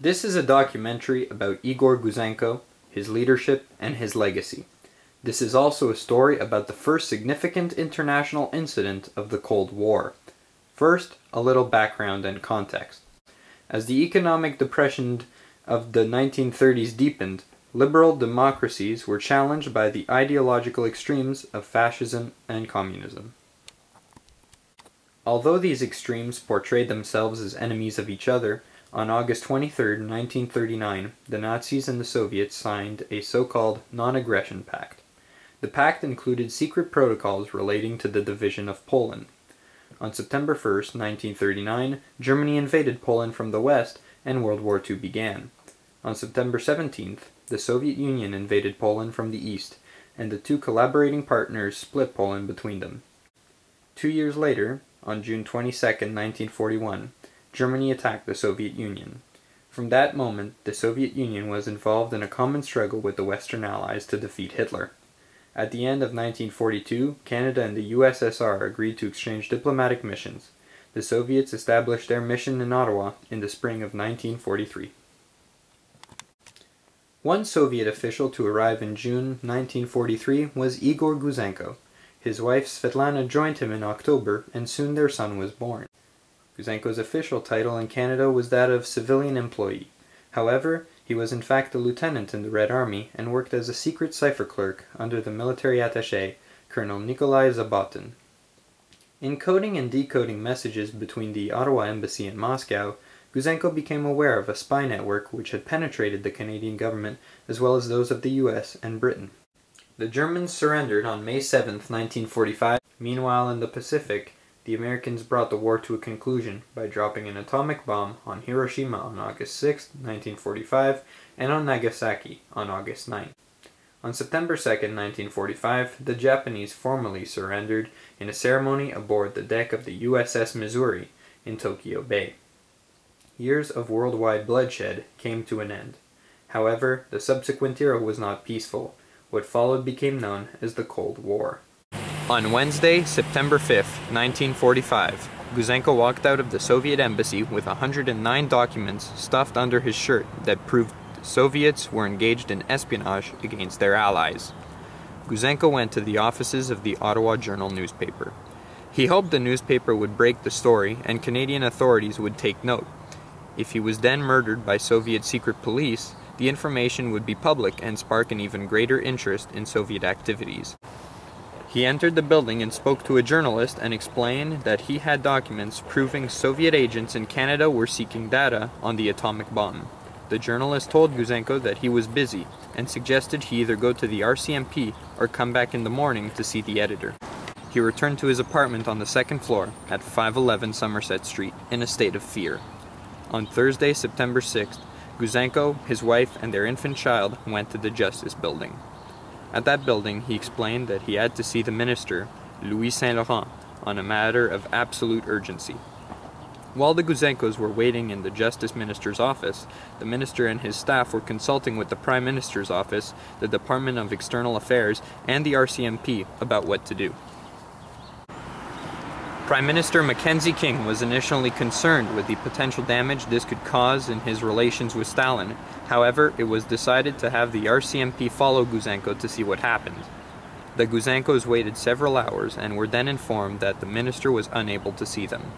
This is a documentary about Igor Gouzenko, his leadership, and his legacy. This is also a story about the first significant international incident of the Cold War. First, a little background and context. As the economic depression of the 1930s deepened, liberal democracies were challenged by the ideological extremes of fascism and communism. Although these extremes portrayed themselves as enemies of each other, on August 23, 1939, the Nazis and the Soviets signed a so-called non-aggression pact. The pact included secret protocols relating to the division of Poland. On September 1, 1939, Germany invaded Poland from the west and World War II began. On September 17th, the Soviet Union invaded Poland from the east, and the two collaborating partners split Poland between them. 2 years later, on June 22, 1941, Germany attacked the Soviet Union. From that moment, the Soviet Union was involved in a common struggle with the Western Allies to defeat Hitler. At the end of 1942, Canada and the USSR agreed to exchange diplomatic missions. The Soviets established their mission in Ottawa in the spring of 1943. One Soviet official to arrive in June 1943 was Igor Gouzenko. His wife Svetlana joined him in October, and soon their son was born. Gouzenko's official title in Canada was that of civilian employee. However, he was in fact a lieutenant in the Red Army and worked as a secret cipher clerk under the military attaché, Colonel Nikolai Zabotin. In coding and decoding messages between the Ottawa embassy and Moscow, Gouzenko became aware of a spy network which had penetrated the Canadian government as well as those of the US and Britain. The Germans surrendered on May 7, 1945. Meanwhile, in the Pacific, the Americans brought the war to a conclusion by dropping an atomic bomb on Hiroshima on August 6, 1945, and on Nagasaki on August 9. On September 2, 1945, the Japanese formally surrendered in a ceremony aboard the deck of the USS Missouri in Tokyo Bay. Years of worldwide bloodshed came to an end. However, the subsequent era was not peaceful. What followed became known as the Cold War. On Wednesday, September 5, 1945, Gouzenko walked out of the Soviet embassy with 109 documents stuffed under his shirt that proved the Soviets were engaged in espionage against their allies. Gouzenko went to the offices of the Ottawa Journal newspaper. He hoped the newspaper would break the story and Canadian authorities would take note. If he was then murdered by Soviet secret police, the information would be public and spark an even greater interest in Soviet activities. He entered the building and spoke to a journalist and explained that he had documents proving Soviet agents in Canada were seeking data on the atomic bomb. The journalist told Gouzenko that he was busy and suggested he either go to the RCMP or come back in the morning to see the editor. He returned to his apartment on the second floor at 511 Somerset Street in a state of fear. On Thursday, September 6th, Gouzenko, his wife, and their infant child went to the Justice Building. At that building, he explained that he had to see the minister, Louis Saint-Laurent, on a matter of absolute urgency. While the Gouzenkos were waiting in the Justice Minister's office, the minister and his staff were consulting with the Prime Minister's office, the Department of External Affairs, and the RCMP about what to do. Prime Minister Mackenzie King was initially concerned with the potential damage this could cause in his relations with Stalin. However, it was decided to have the RCMP follow Gouzenko to see what happened. The Gouzenkos waited several hours and were then informed that the minister was unable to see them.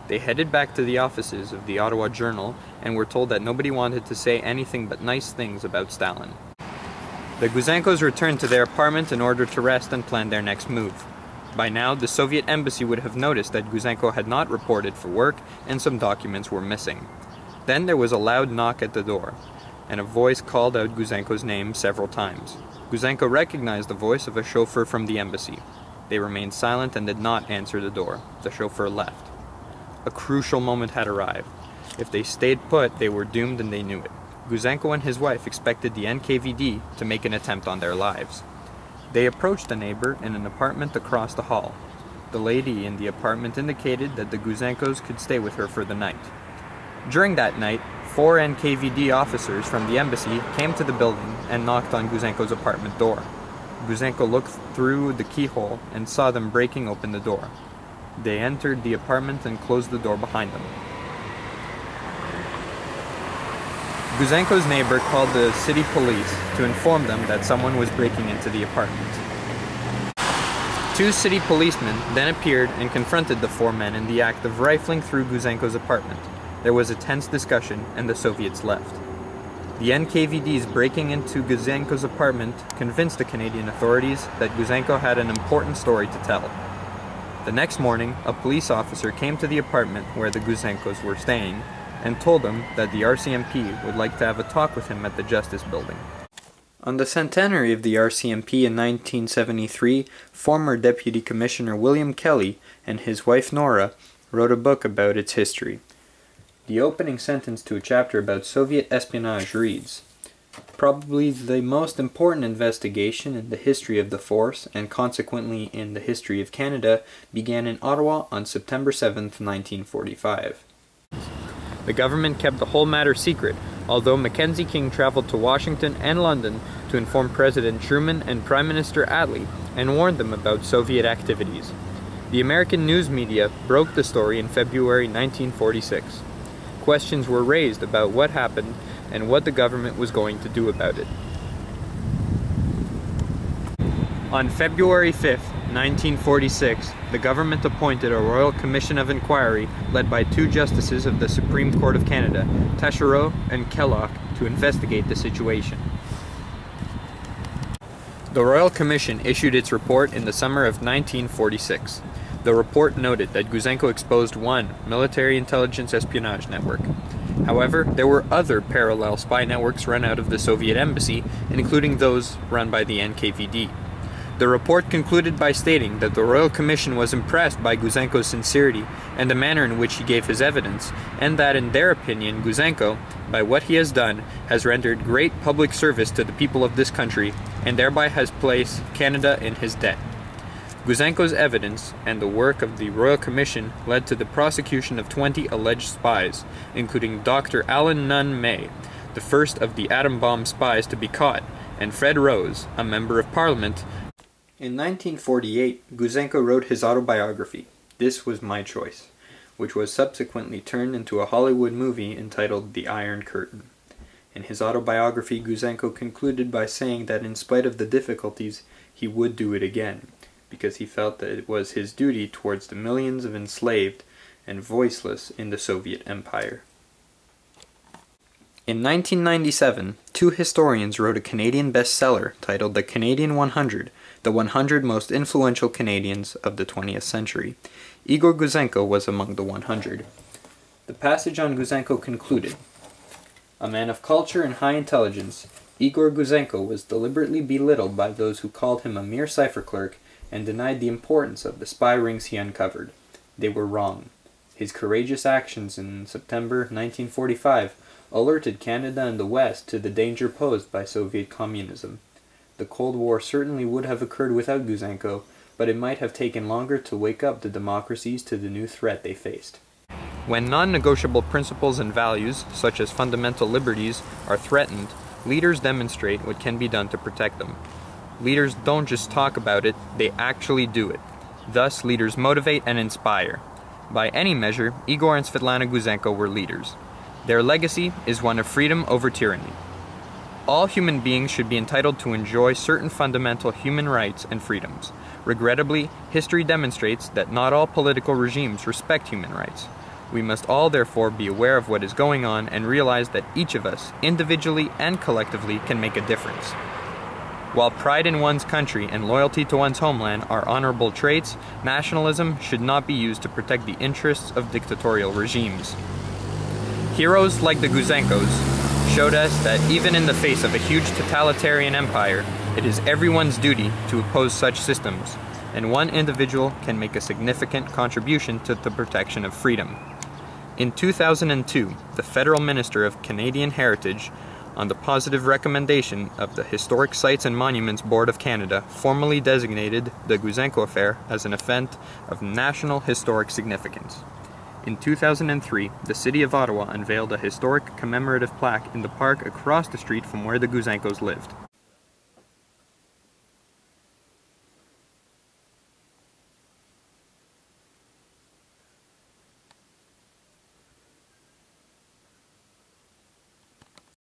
They headed back to the offices of the Ottawa Journal and were told that nobody wanted to say anything but nice things about Stalin. The Gouzenkos returned to their apartment in order to rest and plan their next move. By now, the Soviet embassy would have noticed that Gouzenko had not reported for work and some documents were missing. Then there was a loud knock at the door, and a voice called out Gouzenko's name several times. Gouzenko recognized the voice of a chauffeur from the embassy. They remained silent and did not answer the door. The chauffeur left. A crucial moment had arrived. If they stayed put, they were doomed and they knew it. Gouzenko and his wife expected the NKVD to make an attempt on their lives. They approached a neighbor in an apartment across the hall. The lady in the apartment indicated that the Gouzenkos could stay with her for the night. During that night, 4 NKVD officers from the embassy came to the building and knocked on Gouzenko's apartment door. Gouzenko looked through the keyhole and saw them breaking open the door. They entered the apartment and closed the door behind them. Gouzenko's neighbor called the city police to inform them that someone was breaking into the apartment. Two city policemen then appeared and confronted the four men in the act of rifling through Gouzenko's apartment. There was a tense discussion, and the Soviets left. The NKVD's breaking into Gouzenko's apartment convinced the Canadian authorities that Gouzenko had an important story to tell. The next morning, a police officer came to the apartment where the Gouzenkos were staying and told them that the RCMP would like to have a talk with him at the Justice Building. On the centenary of the RCMP in 1973, former Deputy Commissioner William Kelly and his wife Nora wrote a book about its history. The opening sentence to a chapter about Soviet espionage reads, "Probably the most important investigation in the history of the force, and consequently in the history of Canada, began in Ottawa on September 7, 1945. The government kept the whole matter secret, although Mackenzie King traveled to Washington and London to inform President Truman and Prime Minister Attlee and warned them about Soviet activities. The American news media broke the story in February 1946. Questions were raised about what happened and what the government was going to do about it. On February 5, 1946, the government appointed a Royal Commission of Inquiry led by two justices of the Supreme Court of Canada, Taschereau and Kellogg, to investigate the situation. The Royal Commission issued its report in the summer of 1946. The report noted that Gouzenko exposed one military intelligence espionage network. However, there were other parallel spy networks run out of the Soviet embassy, including those run by the NKVD. The report concluded by stating that the Royal Commission was impressed by Gouzenko's sincerity and the manner in which he gave his evidence, and that in their opinion, Gouzenko, by what he has done, has rendered great public service to the people of this country, and thereby has placed Canada in his debt. Gouzenko's evidence and the work of the Royal Commission led to the prosecution of 20 alleged spies, including Dr. Alan Nunn May, the first of the atom bomb spies to be caught, and Fred Rose, a member of Parliament. In 1948, Gouzenko wrote his autobiography, This Was My Choice, which was subsequently turned into a Hollywood movie entitled The Iron Curtain. In his autobiography, Gouzenko concluded by saying that in spite of the difficulties, he would do it again, because he felt that it was his duty towards the millions of enslaved and voiceless in the Soviet Empire. In 1997, two historians wrote a Canadian bestseller titled The Canadian 100, the 100 most influential Canadians of the 20th century. Igor Gouzenko was among the 100. The passage on Gouzenko concluded, "A man of culture and high intelligence, Igor Gouzenko was deliberately belittled by those who called him a mere cipher clerk and denied the importance of the spy rings he uncovered. They were wrong. His courageous actions in September 1945 alerted Canada and the West to the danger posed by Soviet communism. The Cold War certainly would have occurred without Gouzenko, but it might have taken longer to wake up the democracies to the new threat they faced." When non-negotiable principles and values, such as fundamental liberties, are threatened, leaders demonstrate what can be done to protect them. Leaders don't just talk about it, they actually do it. Thus, leaders motivate and inspire. By any measure, Igor and Svetlana Gouzenko were leaders. Their legacy is one of freedom over tyranny. All human beings should be entitled to enjoy certain fundamental human rights and freedoms. Regrettably, history demonstrates that not all political regimes respect human rights. We must all therefore be aware of what is going on and realize that each of us, individually and collectively, can make a difference. While pride in one's country and loyalty to one's homeland are honorable traits, nationalism should not be used to protect the interests of dictatorial regimes. Heroes like the Gouzenkos showed us that even in the face of a huge totalitarian empire, it is everyone's duty to oppose such systems, and one individual can make a significant contribution to the protection of freedom. In 2002, the Federal Minister of Canadian Heritage, on the positive recommendation of the Historic Sites and Monuments Board of Canada, formally designated the Gouzenko affair as an event of national historic significance. In 2003, the City of Ottawa unveiled a historic commemorative plaque in the park across the street from where the Gouzenkos lived.